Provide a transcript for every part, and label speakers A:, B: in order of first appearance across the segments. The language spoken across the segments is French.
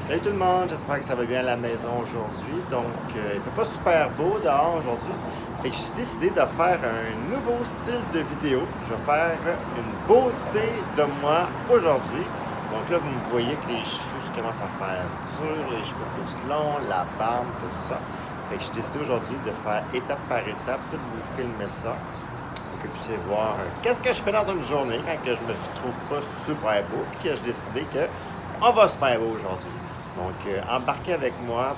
A: Salut tout le monde, j'espère que ça va bien à la maison aujourd'hui. Il fait pas super beau dehors aujourd'hui. Fait que j'ai décidé de faire un nouveau style de vidéo. Je vais faire une beauté de moi aujourd'hui. Donc là, vous me voyez que les cheveux commencent à faire durs, les cheveux plus longs, la barbe, tout ça. Fait que j'ai décidé aujourd'hui de faire étape par étape, tout vous filmer ça pour que vous puissiez voir qu'est-ce que je fais dans une journée quand que je me trouve pas super beau puis que j'ai décidé que on va se faire beau aujourd'hui. Embarquez avec moi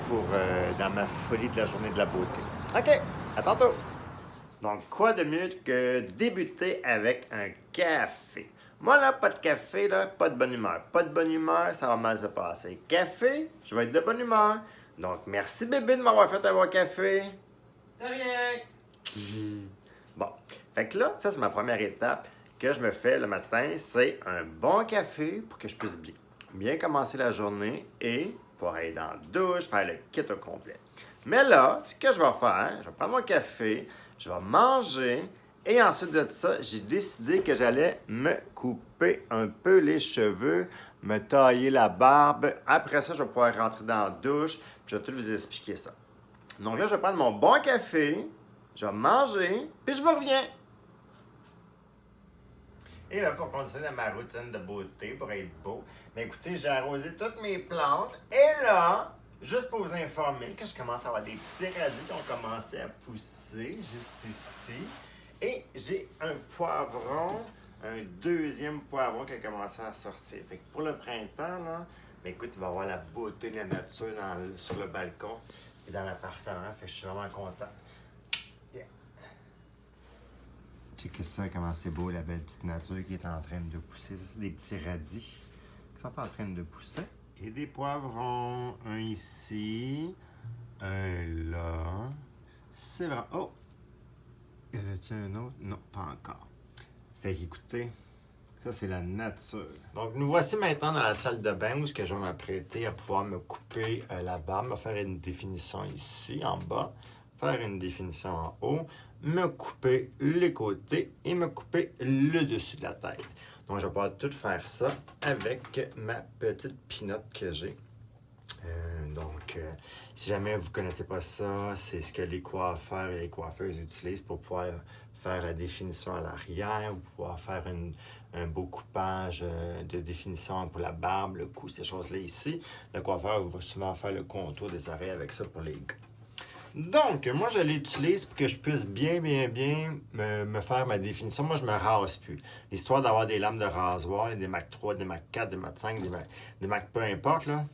A: dans ma folie de la journée de la beauté. OK, à tantôt! Donc, quoi de mieux que débuter avec un café? Moi, là, pas de café, là, pas de bonne humeur. Pas de bonne humeur, ça va mal se passer. Café, je vais être de bonne humeur. Donc, merci bébé de m'avoir fait avoir café.
B: De rien!
A: Bon, fait que là, ça, c'est ma première étape que je me fais le matin. C'est un bon café pour que je puisse bien commencer la journée et pour aller dans la douche, faire le kit au complet. Mais là, ce que je vais faire, je vais prendre mon café, je vais manger et ensuite de ça, j'ai décidé que j'allais me couper un peu les cheveux, me tailler la barbe. Après ça, je vais pouvoir rentrer dans la douche, puis je vais tout vous expliquer ça. Donc là, je vais prendre mon bon café, je vais manger, puis je vous reviens. Et là, pour continuer dans ma routine de beauté, pour être beau, bien écoutez, j'ai arrosé toutes mes plantes. Et là, juste pour vous informer, que je commence à avoir des petits radis qui ont commencé à pousser juste ici. Et j'ai un poivron, un deuxième poivron qui a commencé à sortir. Fait que pour le printemps, là, bien écoute, il va y avoir la beauté de la nature sur le balcon et dans l'appartement. Fait que je suis vraiment content. Yeah. Checkez ça, comment c'est beau, la belle petite nature qui est en train de pousser. Ça, c'est des petits radis qui sont en train de pousser. Et des poivrons. Un ici, un là. C'est vrai. Oh! Y en a-t-il un autre? Non, pas encore. Fait qu'écoutez, ça, c'est la nature. Donc, nous voici maintenant dans la salle de bain où je vais m'apprêter à pouvoir me couper la barbe, me faire une définition ici, en bas, faire une définition en haut, me couper les côtés et me couper le dessus de la tête. Donc, je vais pouvoir tout faire ça avec ma petite pinotte que j'ai. Si jamais vous ne connaissez pas ça, c'est ce que les coiffeurs et les coiffeuses utilisent pour pouvoir faire la définition à l'arrière ou pouvoir faire un beau coupage de définition pour la barbe, le cou, ces choses-là ici. Le coiffeur va souvent faire le contour des oreilles avec ça pour les gars. Donc, moi, je l'utilise pour que je puisse bien me faire ma définition. Moi, je me rase plus. L'histoire d'avoir des lames de rasoir, des Mac 3, des Mac 4, des Mac 5, des Mac peu importe, là.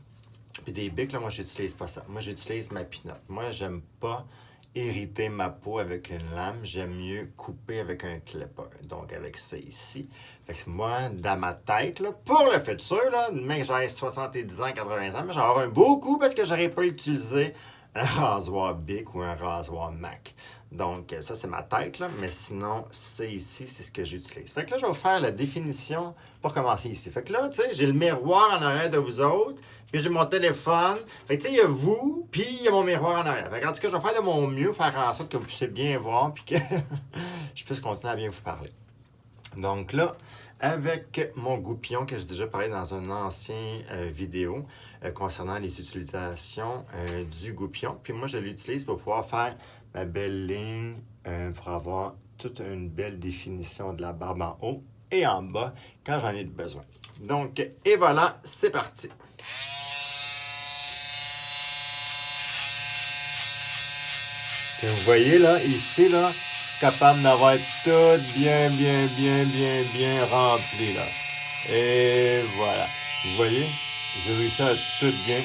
A: Puis des bics, là, moi, j'utilise pas ça. Moi, j'utilise ma pinotte. Moi, j'aime pas irriter ma peau avec une lame. J'aime mieux couper avec un clipper. Donc, avec ça ici. Fait que moi, dans ma tête, là, pour le futur, là, même que j'ai 70 ans, 80 ans, mais j'aurai un beau coup parce que j'aurais pas utilisé un rasoir Bic ou un rasoir Mac. Donc, ça, c'est ma tête, là. Mais sinon, c'est ici, c'est ce que j'utilise. Fait que là, je vais vous faire la définition pour commencer ici. Fait que là, tu sais, j'ai le miroir en arrière de vous autres, puis j'ai mon téléphone. Fait que, tu sais, il y a vous, puis il y a mon miroir en arrière. Fait que, en tout cas, je vais faire de mon mieux, faire en sorte que vous puissiez bien voir, puis que je puisse continuer à bien vous parler. Donc là, avec mon goupillon que j'ai déjà parlé dans une ancienne vidéo concernant les utilisations du goupillon. Puis moi, je l'utilise pour pouvoir faire ma belle ligne, pour avoir toute une belle définition de la barbe en haut et en bas quand j'en ai besoin. Donc, et voilà, c'est parti. Et vous voyez là, ici, là, capable d'avoir tout bien rempli là. Et voilà. Vous voyez, j'ai réussi à tout bien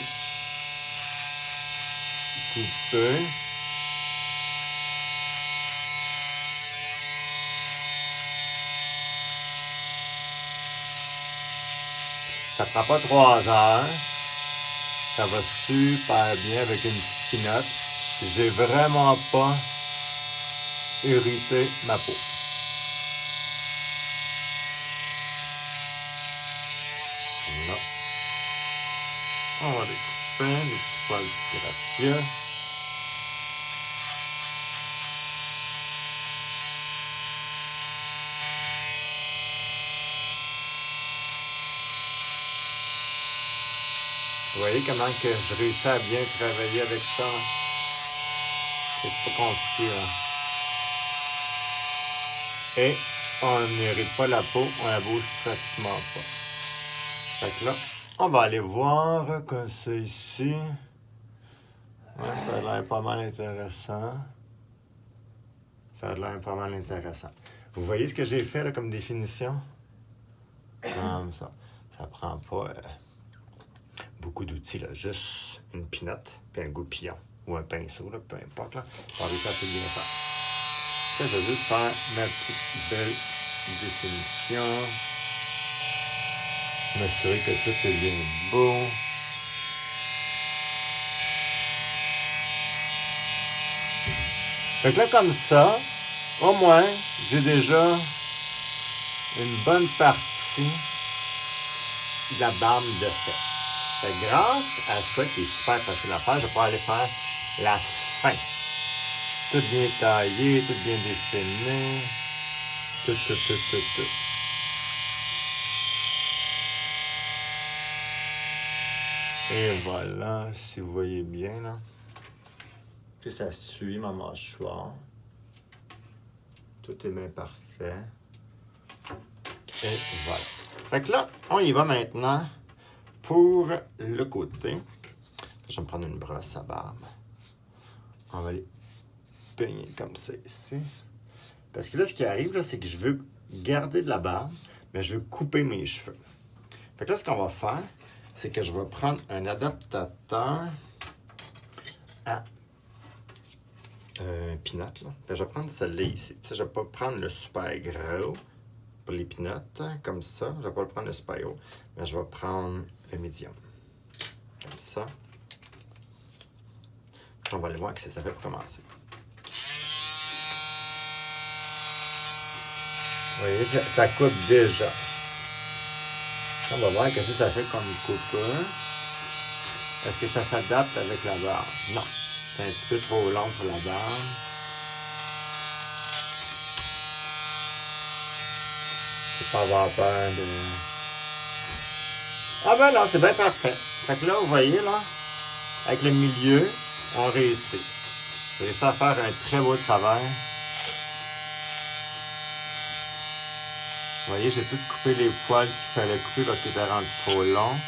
A: couper. Ça prend pas 3 heures. Ça va super bien avec une petite pinotte. J'ai vraiment pas irrité ma peau. Là. On va découper des petits poils disgracieux. Vous voyez comment que je réussis à bien travailler avec ça? C'est pas compliqué, là. Et on n'irrite pas la peau, on la bouge pratiquement pas. Fait que là, on va aller voir comme ça ici. Ouais, ça a l'air pas mal intéressant. Ça a l'air pas mal intéressant. Vous voyez ce que j'ai fait là, comme définition? Comme ça. Ça prend pas beaucoup d'outils, là. Juste une pinotte, puis un goupillon. Ou un pinceau, là, peu importe. Là. On va réussir à tout bien faire. Ça, je vais juste faire ma petite belle définition. M'assurer que tout est bien beau. Fait que là, comme ça, au moins, j'ai déjà une bonne partie de la barbe de fait. Fait que grâce à ça, qui est super facile à faire, je vais pouvoir aller faire la fin. Tout bien taillé, tout bien défini. Tout. Et voilà, si vous voyez bien, là. Puis ça suit ma mâchoire. Tout est bien parfait. Et voilà. Fait que là, on y va maintenant pour le côté. Je vais me prendre une brosse à barbe. On va les peigner comme ça ici. Parce que là, ce qui arrive, là, c'est que je veux garder de la barbe, mais je veux couper mes cheveux. Fait que là, ce qu'on va faire, c'est que je vais prendre un adaptateur à pinotte, là. Fait que je vais prendre celle-là ici. Tu sais, je ne vais pas prendre le super gros pour les pinottes, hein, comme ça. Je ne vais pas le prendre le super gros, mais je vais prendre le médium. Comme ça. Puis on va aller voir ce que ça fait pour commencer. Vous voyez, ça coupe déjà. On va voir ce que ça fait comme coupure. Est-ce que ça s'adapte avec la barbe? Non. C'est un petit peu trop long pour la barbe. Faut pas avoir peur de... Ah ben non, c'est bien parfait. Fait que là, vous voyez, là, avec le milieu, on réussit. J'ai réussi à faire un très beau travail. Vous voyez, j'ai tout coupé les poils qu'il fallait couper parce qu'ils étaient rendus trop longs.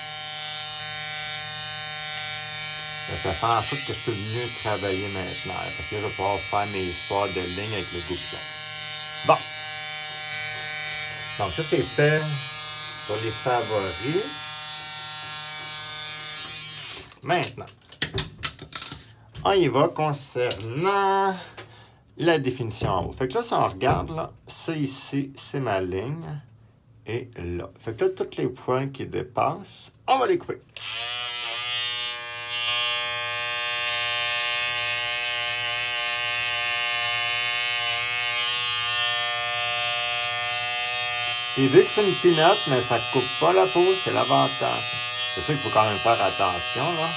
A: Ça fait en sorte que je peux mieux travailler maintenant. Parce que là, je vais pouvoir faire mes histoires de ligne avec le goupillon. Bon. Donc, ça, c'est fait pour les favoris. Maintenant, on y va concernant la définition en haut. Fait que là, si on regarde, là, ça ici, c'est ma ligne. Et là. Fait que là, tous les points qui dépassent, on va les couper. Et vu que c'est une pinotte, mais ça ne coupe pas la peau, c'est l'avantage. C'est sûr qu'il faut quand même faire attention, là.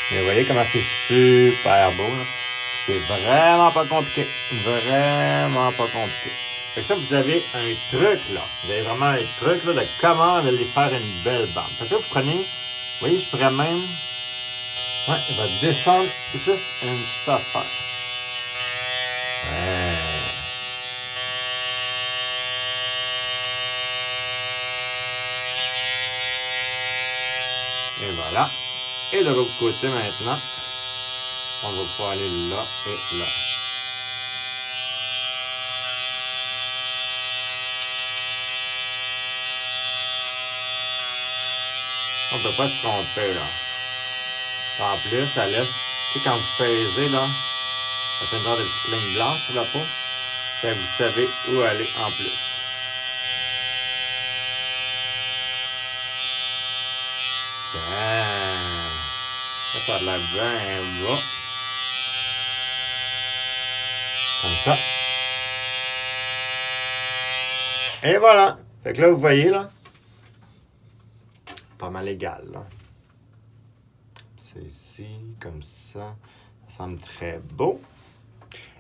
A: Mais vous voyez comment c'est super beau, là. C'est vraiment pas compliqué. Vraiment pas compliqué. Fait que ça, vous avez un truc, là. Vous avez vraiment un truc, là, de comment aller faire une belle barbe. Fait que là, vous prenez... Vous voyez, je pourrais même... Ouais, je vais descendre juste une petite affaire. Ouais. Et voilà. Et de l'autre côté maintenant, on va pouvoir aller là et là. On ne peut pas se tromper là. En plus, ça laisse, tu sais, quand vous pesez là, ça fait une genre de petite ligne blanche sur la peau. Et vous savez où aller en plus. Ça a l'air bien bon. Comme ça. Et voilà. Fait que là, vous voyez, là, pas mal égal, là. C'est ici, comme ça. Ça semble très beau.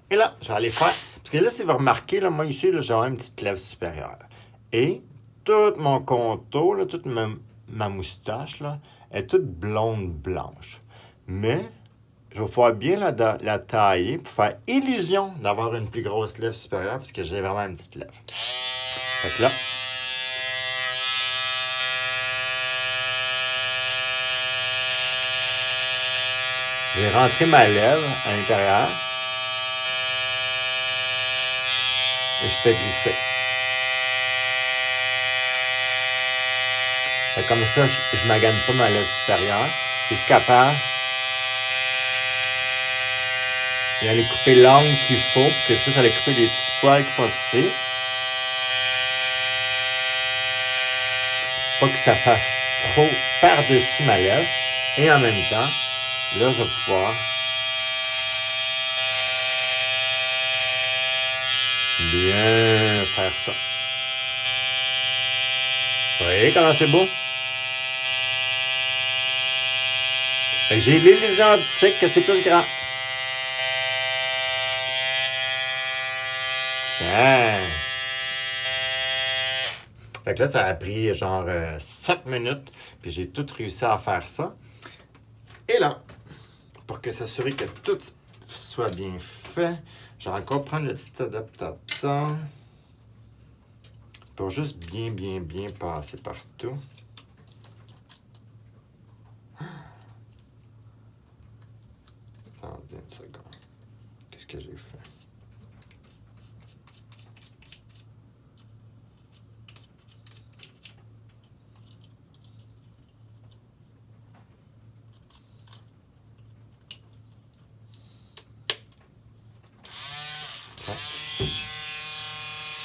A: Et là, je vais aller faire... Parce que là, si vous remarquez, là, moi, ici, j'ai une petite lèvre supérieure. Et tout mon contour, là, toute ma moustache, là, est toute blonde blanche. Mais je vais pouvoir bien la tailler pour faire illusion d'avoir une plus grosse lèvre supérieure parce que j'ai vraiment une petite lèvre. Fait que là, j'ai rentré ma lèvre à l'intérieur et je fais glisser. Fait comme ça, je magane pas ma lèvre supérieure. Je suis capable d'aller couper l'angle qu'il faut, puis que je puisse aller couper les petits poils qui sont ici. Pas que ça fasse trop par-dessus ma lèvre. Et en même temps, là, je vais pouvoir bien faire ça. Vous voyez comment c'est beau? Fait que j'ai l'illusion optique que c'est plus grand. Tiens. Fait que là, ça a pris genre 7 minutes, puis j'ai tout réussi à faire ça. Et là, pour que s'assurer que tout soit bien fait, je vais encore prendre le petit adaptateur pour juste bien passer partout. Attendez une seconde. Qu'est-ce que j'ai fait?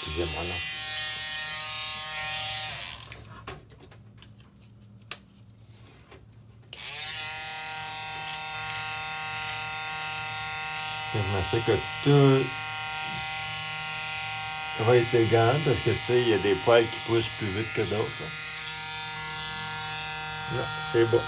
A: Excusez-moi là. Je m'assure que tout va être égal parce que tu sais, il y a des poils qui poussent plus vite que d'autres. Là, c'est beau.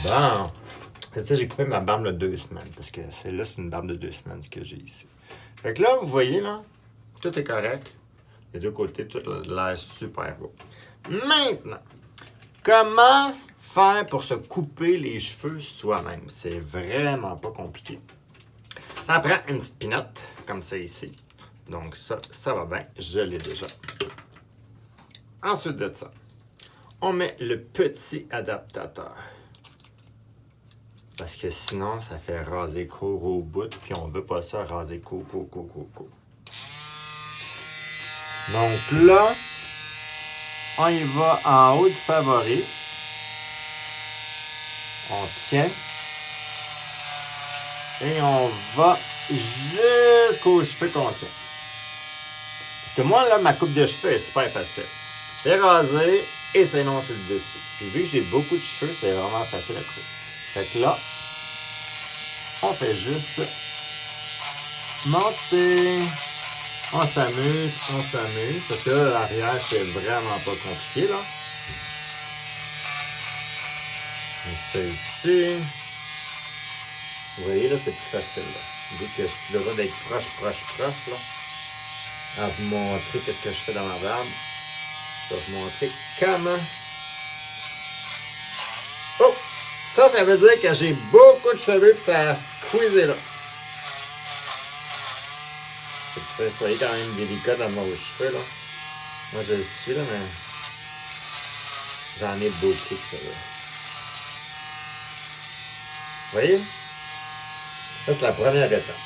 A: Bon. Tu sais, j'ai coupé ma barbe de 2 semaines parce que celle-là, c'est une barbe de 2 semaines que j'ai ici. Fait que là, vous voyez, là, tout est correct. Les deux côtés, tout a l'air super beau. Maintenant, comment faire pour se couper les cheveux soi-même? C'est vraiment pas compliqué. Ça prend une petite pinotte, comme ça ici. Donc ça va bien. Je l'ai déjà. Ensuite de ça, on met le petit adaptateur. Parce que sinon, ça fait raser court au bout, puis on veut pas ça raser court. Donc là, on y va en haut du favori. On tient. Et on va jusqu'aux cheveux qu'on tient. Parce que moi, là, ma coupe de cheveux est super facile. C'est rasé et c'est long sur le dessus. Puis vu que j'ai beaucoup de cheveux, c'est vraiment facile à couper. Fait que là, on fait juste monter. On s'amuse. Parce que là, l'arrière, c'est vraiment pas compliqué, là. On fait ici. Vous voyez, là, c'est plus facile, là. Vu que je suis besoin d'être proche, là. À vous montrer ce que je fais dans ma barbe. Je vais vous montrer comment. Oh! Ça veut dire que j'ai beaucoup de cheveux et ça a squeezé là. Soyez quand même délicat dans vos cheveux là. Moi je le suis là, mais j'en ai beaucoup de cheveux. Vous voyez? Ça c'est la première étape.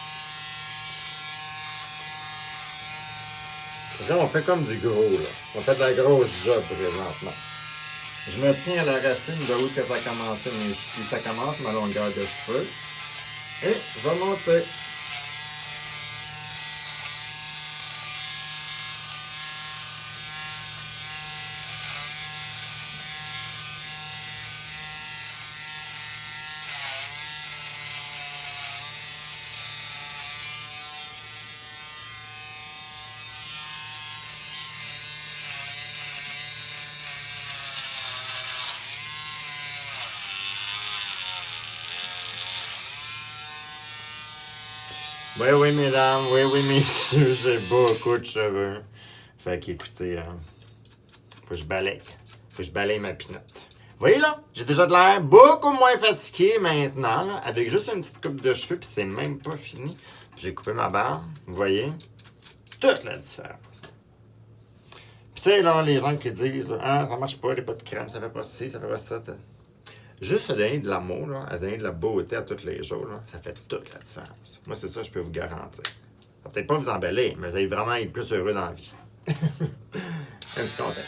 A: Là, on fait comme du gros là. On fait de la grosse job présentement. Je me tiens à la racine de où que ça a commencé, ça commence ma longueur de cheveux. Et je vais monter. Oui, oui, mesdames, oui, oui, messieurs, j'ai beaucoup de cheveux. Fait qu'écoutez, faut que je balaye. Faut que je balaye ma pinotte. Vous voyez là, j'ai déjà de l'air beaucoup moins fatigué maintenant, là, avec juste une petite coupe de cheveux, puis c'est même pas fini. J'ai coupé ma barbe, vous voyez, toute la différence. Puis tu sais, là, les gens qui disent, ah, ça marche pas, les pas de crème, ça fait pas ci, ça fait pas ça. Juste se donner de l'amour, là, à se donner de la beauté à tous les jours, là, ça fait toute la différence. Moi, c'est ça que je peux vous garantir. Ça va peut-être pas vous emballer, mais vous allez vraiment être plus heureux dans la vie. Un petit conseil.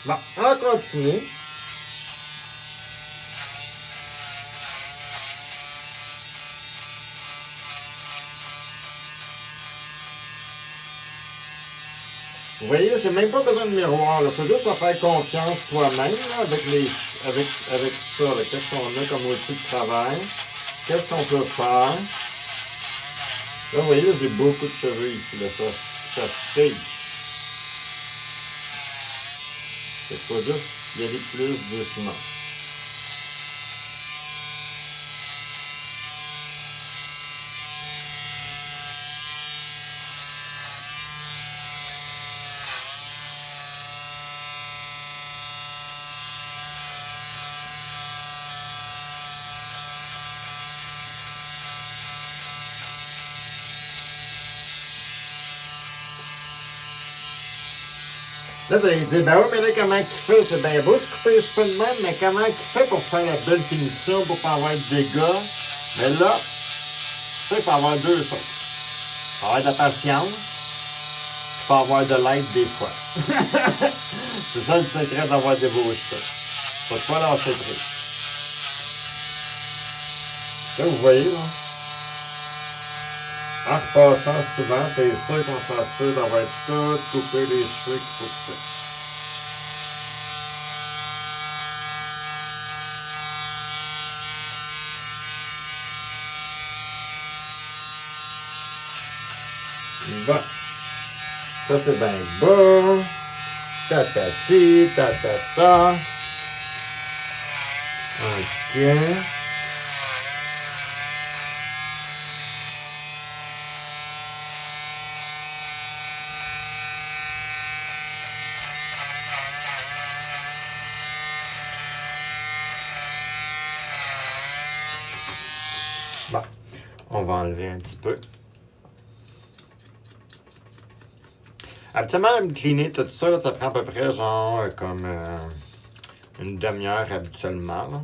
A: Bon, on continue. Vous voyez, j'ai même pas besoin de miroir. Il faut juste se faire confiance soi-même là, avec ça. Qu'est-ce qu'on a comme outil de travail? Qu'est-ce qu'on peut faire? Là, vous voyez, j'ai beaucoup de cheveux ici. Là, ça fake. Il faut juste y aller plus doucement. Là, vous allez dire, ben oui, mais là, comment il fait? C'est bien beau se couper les cheveux de même, mais comment il fait pour faire la belle finition, pour pas avoir de dégâts? Mais là, ça, il faut avoir deux choses. Il faut avoir de la patience, il faut avoir de l'aide des fois. C'est ça le secret d'avoir des beaux cheveux. Faut pas lâcher prise. Là, vous voyez, là. En repassant souvent, c'est sûr qu'on s'assure d'avoir tout coupé les cheveux qu'il faut couper. Bon. Ça, c'est bien beau. Tatati, tatata. OK. Bon. On va enlever un petit peu. Habituellement, me cleaner tout ça, là, ça prend à peu près genre comme une demi-heure habituellement. Là.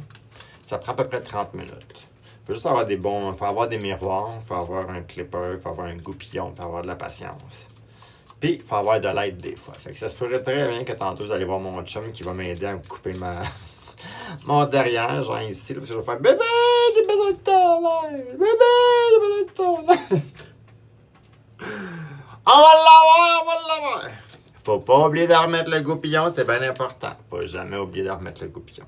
A: Ça prend à peu près 30 minutes. Il faut juste avoir des bons. Il faut avoir des miroirs, il faut avoir un clipper, il faut avoir un goupillon, il faut avoir de la patience. Puis, il faut avoir de l'aide des fois. Fait que ça se pourrait très bien que tantôt, vous allez voir mon chum qui va m'aider à me couper mon derrière, genre ici, là, parce que je vais faire bébé, j'ai besoin de ton aide! Bébé, j'ai besoin de ton aide! On va l'avoir, on va l'avoir! Faut pas oublier de remettre le goupillon, c'est bien important. Faut jamais oublier de remettre le goupillon.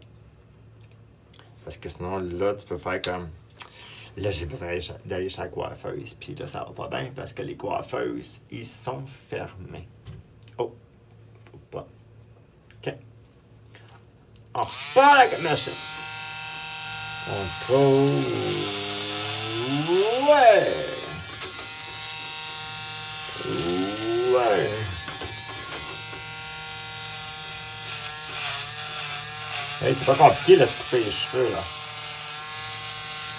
A: Parce que sinon, là, tu peux faire comme. Là, j'ai besoin d'aller chez la coiffeuse. Puis là, ça va pas bien parce que les coiffeuses, ils sont fermés. Oh, faut pas. OK. On repart la machine. On trouve. Ouais. Ouais. Hey, c'est pas compliqué de se couper les cheveux, là.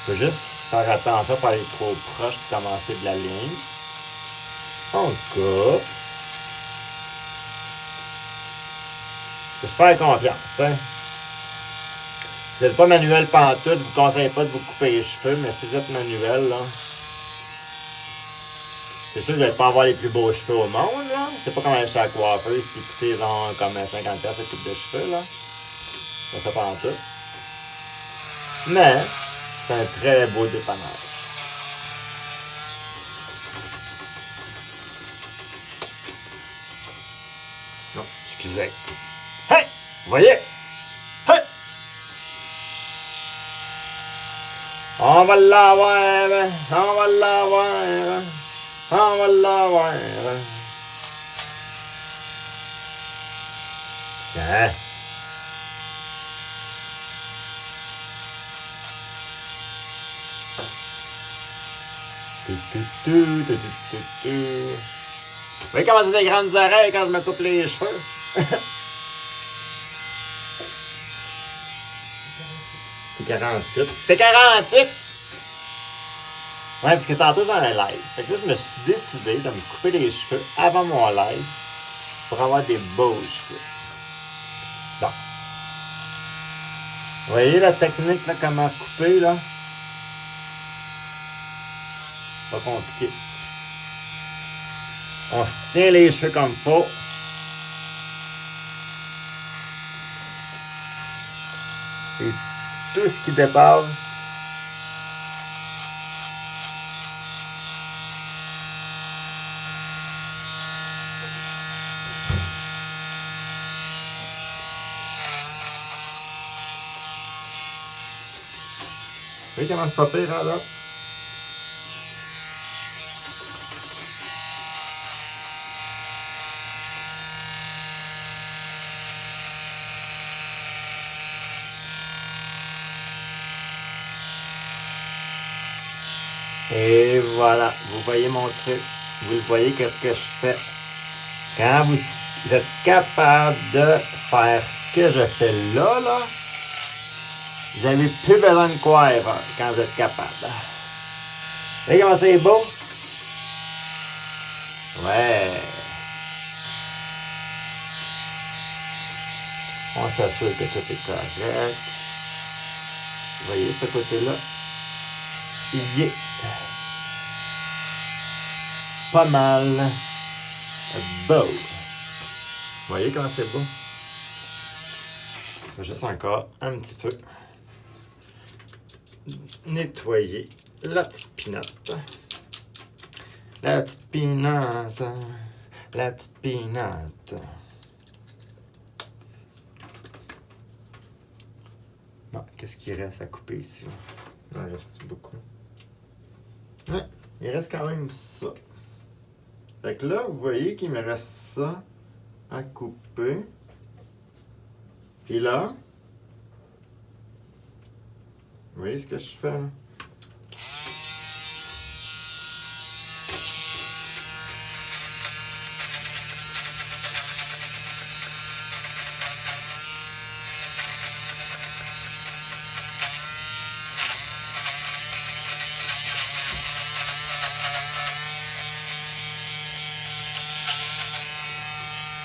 A: Faut juste faire attention à pas aller trop proche de commencer de la ligne. On coupe. Faut se faire confiance, hein. Si vous n'êtes pas manuel pantoute, je vous conseille pas de vous couper les cheveux, mais si vous êtes manuel, là, c'est sûr que vous n'allez pas avoir les plus beaux cheveux au monde, là. C'est pas comme aller chez la coiffeuse qui coûter genre comme 50$ cette coupe de cheveux, là. Ça fait pantoute. Mais, c'est un très beau dépannage. Non, excusez. Hey! Vous voyez? Hey! On va l'avoir! On va l'avoir! On va l'avoir! Hein? Vous voyez comment j'ai des grandes oreilles quand je me coupe les cheveux? T'es 48. T'es 48! Ouais, parce que tantôt j'ai un live. Fait que là, je me suis décidé de me couper les cheveux avant mon live pour avoir des beaux cheveux. Bon. Vous voyez la technique, là, comment couper, là? Pas compliqué. On se tient les cheveux comme faut. Et tout ce qui dépasse, vous voyez comment c'est pas pire, hein, là? Et voilà, vous voyez mon truc. Vous le voyez, qu'est-ce que je fais? Quand vous êtes capable de faire ce que je fais là, vous n'avez plus besoin de coiffeur quand vous êtes capable. Vous voyez comment c'est beau? Ouais. On s'assure que tout est correct. Vous voyez ce côté-là? Il est pas mal beau. Vous voyez comment c'est beau? Je vais juste encore un petit peu nettoyer la petite pinotte. La petite pinotte. La petite pinotte. Bon, qu'est-ce qu'il reste à couper ici? Il en reste beaucoup. Ouais, il reste quand même ça. Fait que là, vous voyez qu'il me reste ça à couper. Puis là, vous voyez ce que je fais?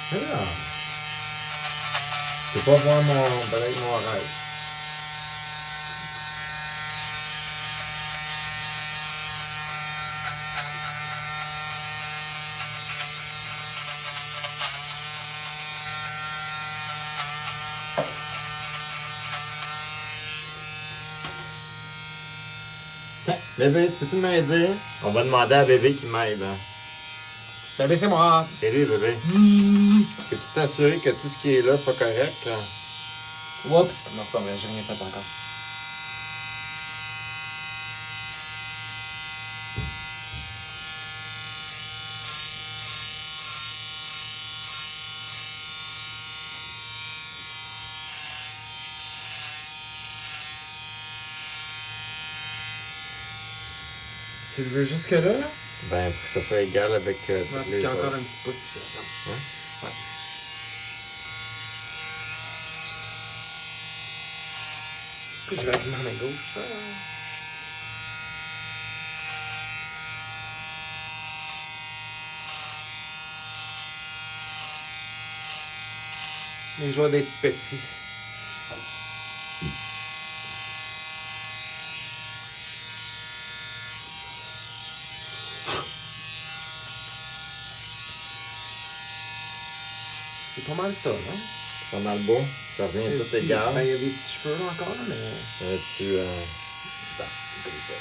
A: Voilà. Je peux pas voir mon rêve. Bébé, tu peux-tu m'aider? On va demander à bébé qui m'aide.
B: Bébé, c'est moi.
A: Bébé. Peux-tu t'assurer que tout ce qui est là soit correct? Là?
B: Oups. Non, c'est pas vrai, j'ai rien fait encore. Tu le veux jusque-là, là?
A: Ben, pour que ça soit égal avec
B: Ouais,
A: toutes
B: parce
A: les
B: qu'il y a encore
A: autres.
B: un petit pouce ici.
A: Ouais?
B: Ouais. Puis je vais avec ma main gauche, ça. Les joies d'être petit. C'est pas mal ça, là.
A: Pas mal beau. Ça revient tout égal.
B: Ben, il y a des petits cheveux là encore, là, mais.
A: Tu,
B: Bon, comme ça.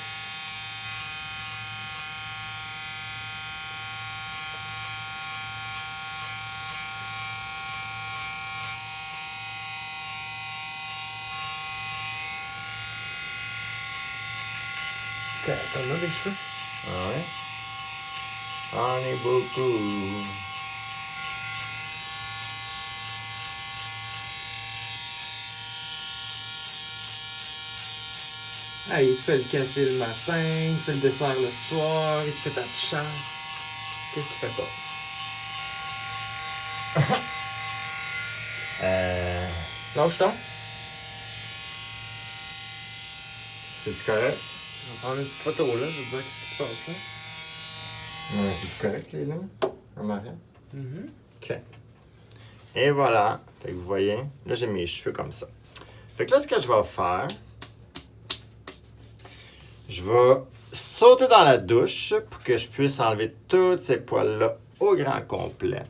B: T'en as des cheveux?
A: Ah ouais? J'en ai beaucoup.
B: Ah, il te fait le café le matin, il te fait le dessert le soir, il te fait ta chasse. Qu'est-ce qu'il fait pas?
A: Euh,
B: Lâche donc.
A: C'est-tu correct?
B: Je vais prendre une petite photo là, je vais te dire qu'est-ce qui se passe là.
A: Ouais, c'est-tu correct, les lignes? En arrière?
B: Mhm.
A: OK. Et voilà. Fait que vous voyez, là, j'ai mes cheveux comme ça. Fait que là, ce que je vais faire, je vais sauter dans la douche pour que je puisse enlever tous ces poils-là au grand complet.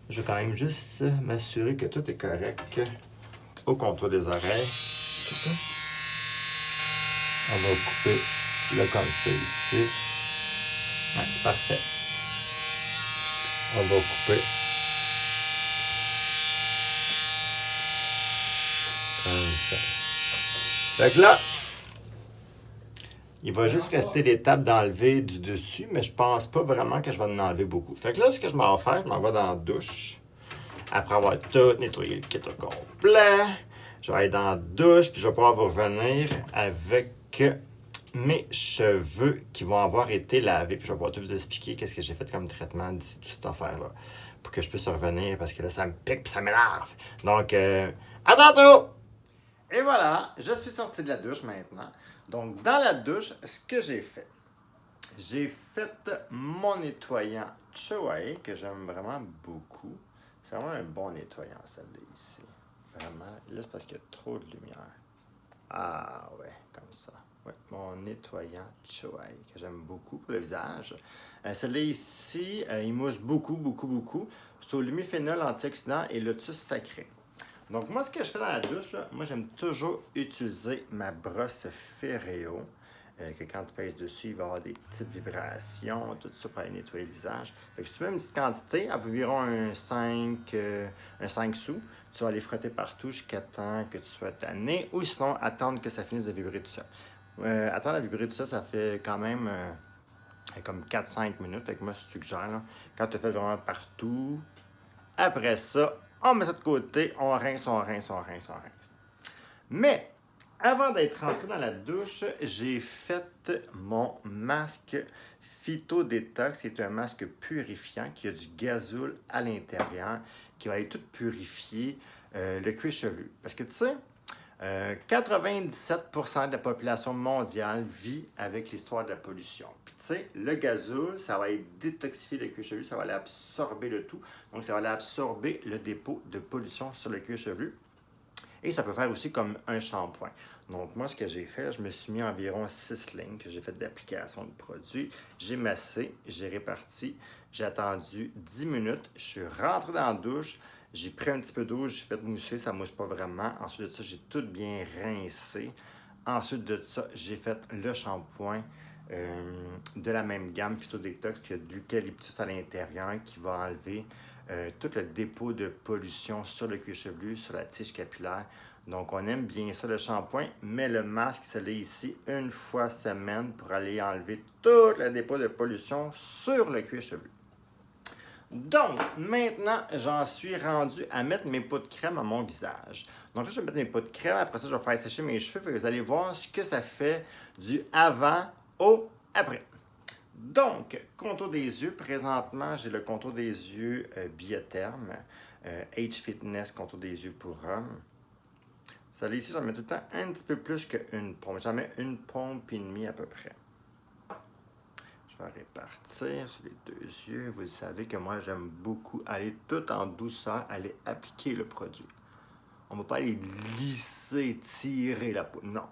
A: Je vais quand même juste m'assurer que tout est correct au contour des oreilles.
B: Tout ça.
A: On va couper le comme ça ici. Ouais, c'est parfait. On va couper comme ça. Fait que là, il va juste rester l'étape d'enlever du dessus, mais je pense pas vraiment que je vais en enlever beaucoup. Fait que là, ce que je m'en vais faire, je m'en vais dans la douche. Après avoir tout nettoyé le kit au complet, je vais aller dans la douche, puis je vais pouvoir vous revenir avec mes cheveux qui vont avoir été lavés. Puis je vais pouvoir tout vous expliquer qu'est-ce que j'ai fait comme traitement d'ici toute cette affaire-là. Pour que je puisse revenir, parce que là, ça me pique et ça m'énerve. Donc, à tantôt! Et voilà, je suis sorti de la douche maintenant. Donc, dans la douche, ce que j'ai fait mon nettoyant Choai, que j'aime vraiment beaucoup. C'est vraiment un bon nettoyant, celle-là ici. Vraiment. Là, c'est parce qu'il y a trop de lumière. Ah ouais, comme ça. Ouais, mon nettoyant Choai, que j'aime beaucoup pour le visage. Celui-là ici, il mousse beaucoup, beaucoup, beaucoup. C'est au lumiphénol antioxydant et lotus sacré. Donc, moi, ce que je fais dans la douche, là, moi, j'aime toujours utiliser ma brosse Ferreo. Que quand tu pèses dessus, il va y avoir des petites vibrations, tout ça pour aller nettoyer le visage. Fait que si tu veux une petite quantité, environ un 5 sous, tu vas aller frotter partout jusqu'à temps que tu sois tanné, ou sinon attendre que ça finisse de vibrer tout ça. Attendre à vibrer tout ça, ça fait quand même comme 4-5 minutes. Fait que moi, je suggère, là, quand tu fais vraiment partout, après ça, on met ça de côté, on rince. Mais, avant d'être rentré dans la douche, j'ai fait mon masque Phyto Detox, qui est un masque purifiant qui a du gazole à l'intérieur, qui va aller tout purifier le cuir chevelu. Parce que tu sais, 97% de la population mondiale vit avec l'histoire de la pollution. Puis tu sais, le gazole, ça va aller détoxifier le cuir chevelu, ça va aller absorber le tout. Donc ça va aller absorber le dépôt de pollution sur le cuir chevelu. Et ça peut faire aussi comme un shampoing. Donc, moi, ce que j'ai fait, je me suis mis environ 6 lignes que j'ai fait d'application de produit. J'ai massé, j'ai réparti, j'ai attendu 10 minutes. Je suis rentré dans la douche, j'ai pris un petit peu d'eau, j'ai fait mousser, ça ne mousse pas vraiment. Ensuite de ça, j'ai tout bien rincé. Ensuite de ça, j'ai fait le shampoing de la même gamme Phyto Detox qui a de l'eucalyptus à l'intérieur qui va enlever tout le dépôt de pollution sur le cuir chevelu, sur la tige capillaire. Donc, on aime bien ça, le shampoing, mais le masque, c'est là ici une fois semaine pour aller enlever tout le dépôt de pollution sur le cuir chevelu. Donc, maintenant, j'en suis rendu à mettre mes pots de crème à mon visage. Donc là, je vais mettre mes pots de crème. Après ça, je vais faire sécher mes cheveux. Vous allez voir ce que ça fait du avant au après. Donc, contour des yeux. Présentement, j'ai le contour des yeux Biotherme. H-Fitness, contour des yeux pour hommes. Celle-là ici, j'en mets tout le temps un petit peu plus qu'une pompe. J'en mets une pompe et demie à peu près. Je vais répartir sur les deux yeux. Vous le savez que moi, j'aime beaucoup aller tout en douceur, aller appliquer le produit. On ne va pas aller lisser, tirer la peau. Non.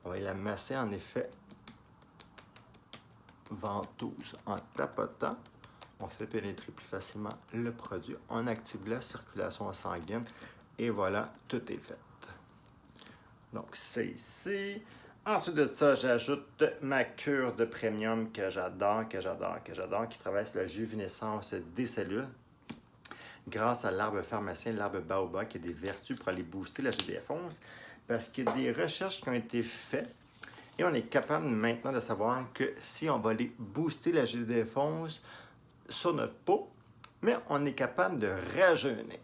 A: On va la masser en effet ventouse. En tapotant, on fait pénétrer plus facilement le produit. On active la circulation sanguine et voilà, tout est fait. Donc, c'est ici. Ensuite de ça, j'ajoute ma cure de premium que j'adore, qui travaille sur la juvénescence des cellules grâce à l'arbre pharmacien, l'arbre baobab, qui a des vertus pour aller booster la GDF11, parce qu'il y a des recherches qui ont été faites et on est capable maintenant de savoir que si on va aller booster la GDF11 sur notre peau, mais on est capable de rajeunir.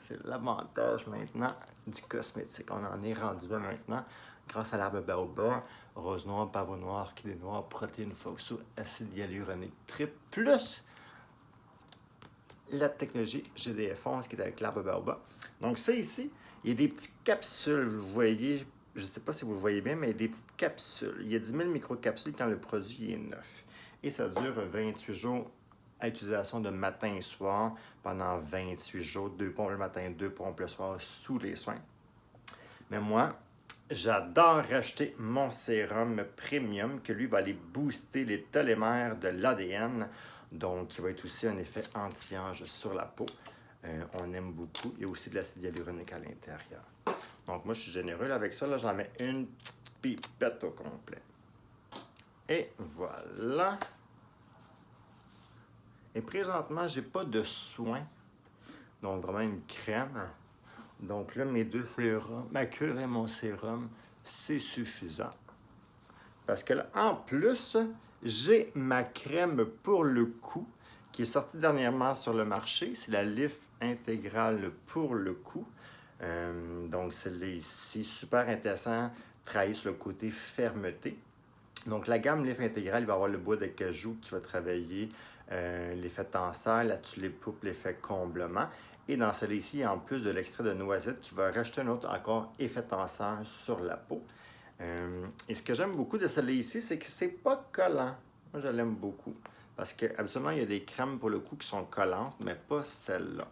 A: c'est l'avantage maintenant du cosmétique. On en est rendu là maintenant grâce à l'arbre baobab, rose noire, pavot noir, orchidée noire, protéines phospho, acide hyaluronique triple, plus la technologie GDF11 qui est avec l'arbre baobab. Donc ça ici, il y a des petites capsules, vous voyez, je ne sais pas si vous le voyez bien, mais il y a des petites capsules. Il y a 10 000 microcapsules quand le produit est neuf. Et ça dure 28 jours à utilisation de matin et soir pendant 28 jours, 2 pompes le matin, 2 pompes le soir sous les soins. Mais moi, j'adore racheter mon sérum premium que lui va aller booster les télomères de l'ADN. Donc, il va être aussi un effet anti-âge sur la peau. On aime beaucoup. Il y a aussi de l'acide hyaluronique à l'intérieur. Donc, moi, je suis généreux là, avec ça. Là, j'en mets une pipette au complet. Et voilà. Et présentement, je n'ai pas de soin. Donc, vraiment une crème. Donc là, mes deux sérums, ma cure et mon sérum, c'est suffisant. Parce que là, en plus, j'ai ma crème pour le cou qui est sortie dernièrement sur le marché. C'est la Lift intégrale pour le cou. Donc, celle-là ici, super intéressant, travailler sur le côté fermeté. Donc, la gamme Lift intégrale, il va avoir le bois de cajou qui va travailler l'effet tenseur, la tulipe poupe, l'effet comblement. Et dans celle-là ici, il y a en plus de l'extrait de noisette qui va rajouter un autre encore effet tenseur sur la peau. Et ce que j'aime beaucoup de celle-là ici, c'est que c'est pas collant. Moi, je l'aime beaucoup. Parce que habituellement, il y a des crèmes pour le cou qui sont collantes, mais pas celle-là.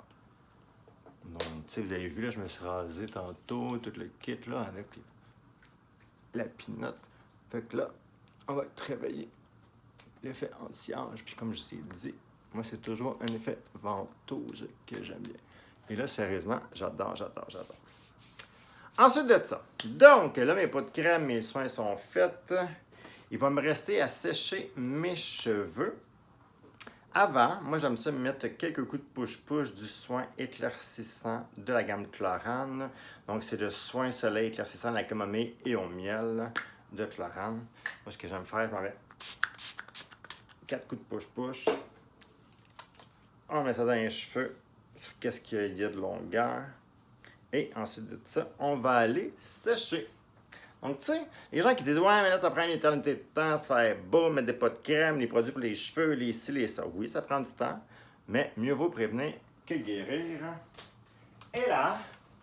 A: Donc, tu sais, vous avez vu, là, je me suis rasé tantôt, tout le kit, là, avec la pinotte. Fait que là, on va travailler l'effet anti-âge. Puis comme je vous ai dit, moi, c'est toujours un effet ventouse que j'aime bien. Et là, sérieusement, j'adore. Ensuite de ça, donc là, mes pots de crème, mes soins sont faits. Il va me rester à sécher mes cheveux. Avant, moi, j'aime ça mettre quelques coups de push-push du soin éclaircissant de la gamme Chlorane. Donc, c'est le soin soleil éclaircissant de la camomille et au miel de Chlorane. Moi, ce que j'aime faire, je m'en vais 4 coups de push-push. On met ça dans les cheveux sur qu'est-ce qu'il y a de longueur. Et ensuite de ça, on va aller sécher. Donc, tu sais, les gens qui disent « Ouais, mais là, ça prend une éternité de temps, se faire beau, mettre des pots de crème, les produits pour les cheveux, les ci, les ça. » Oui, ça prend du temps, mais mieux vaut prévenir que guérir. Et là,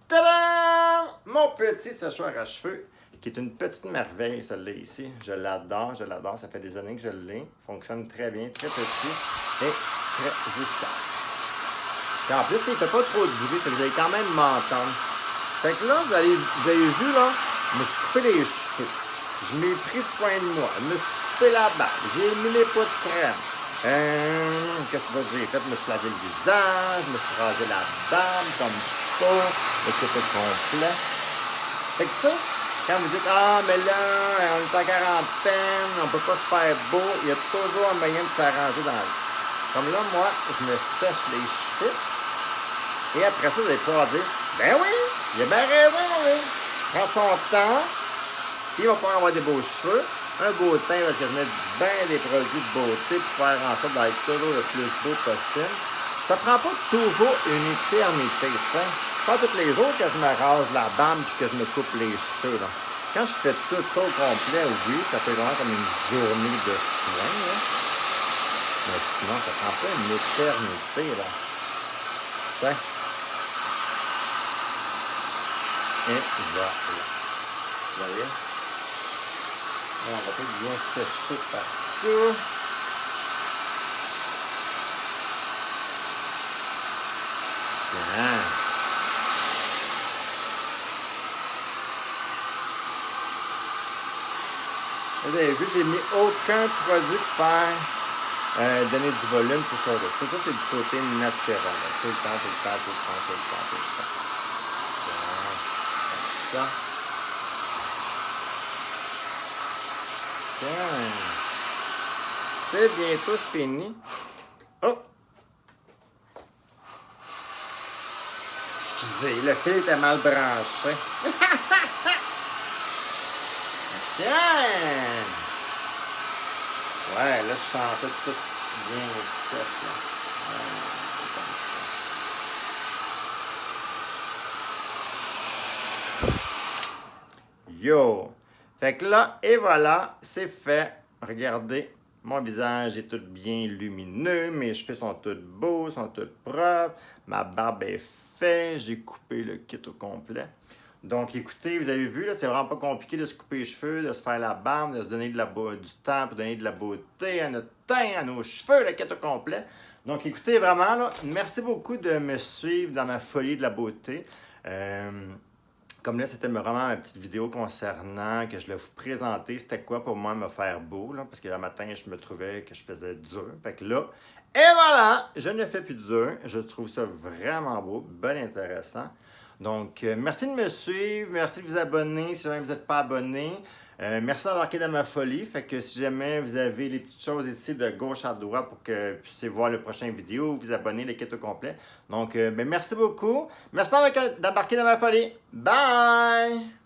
A: tadam! Mon petit séchoir à cheveux, qui est une petite merveille, celle-là ici. Je l'adore. Ça fait des années que je l'ai. Fonctionne très bien, très petit et très efficace. Et en plus, il ne fait pas trop de bruit, que vous allez quand même m'entendre. Fait que là, vous avez vu, là, je me suis coupé les cheveux. Je m'ai pris soin de moi. Je me suis coupé la barbe. J'ai mis les pots de crème. Qu'est-ce que j'ai fait? Je me suis lavé le visage, je me suis rasé la barbe comme ça, le côté complet. Fait que ça, quand vous dites « Ah, mais là, on est en quarantaine, on peut pas se faire beau », il y a toujours un moyen de s'arranger dans la vie. Comme là, moi, je me sèche les cheveux. Et après ça, vous allez pouvoir dire « Ben oui, il a bien raison, lui. Prends son temps, il va pouvoir avoir des beaux cheveux, un beau teint, parce que je mets bien des produits de beauté pour faire en sorte d'être toujours le plus beau possible. Ça prend pas toujours une éternité, ça. Pas tous les jours que je me rase la barbe et que je me coupe les cheveux, là. Quand je fais tout ça au complet, oui, ça fait vraiment comme une journée de soin, là. Mais sinon, ça prend pas une éternité, là. Ouais. Et voilà. Vous voyez? Là, on va peut-être bien sécher partout. Bien. Vous avez vu, j'ai mis aucun produit pour faire donner du volume sur ça. Tout ça, c'est du côté naturel. Tout le temps. Ça. Tiens. C'est bientôt fini. Oh! Excusez, le fil était mal branché. Tiens! Ouais, là, je sentais tout bien fait, là. Ouais, Yo! Fait que là, et voilà, c'est fait. Regardez, mon visage est tout bien lumineux, mes cheveux sont tous beaux, sont tous propres, ma barbe est faite, j'ai coupé le kit au complet. Donc, écoutez, vous avez vu, là, c'est vraiment pas compliqué de se couper les cheveux, de se faire la barbe, de se donner du temps pour donner de la beauté à notre teint, à nos cheveux, le kit au complet. Donc, écoutez, vraiment, là, merci beaucoup de me suivre dans ma folie de la beauté. Comme là, c'était vraiment ma petite vidéo concernant que je voulais vous présenter c'était quoi pour moi me faire beau, là, parce que le matin, je me trouvais que je faisais dur. Fait que là, et voilà, je ne fais plus dur. Je trouve ça vraiment beau, bien intéressant. Donc, merci de me suivre, merci de vous abonner si jamais vous n'êtes pas abonné. Merci d'embarquer dans ma folie. Fait que si jamais vous avez les petites choses ici de gauche à droite pour que vous puissiez voir le prochain vidéo, vous abonner, le kit au complet. Donc, merci beaucoup. Merci d'embarquer dans ma folie. Bye!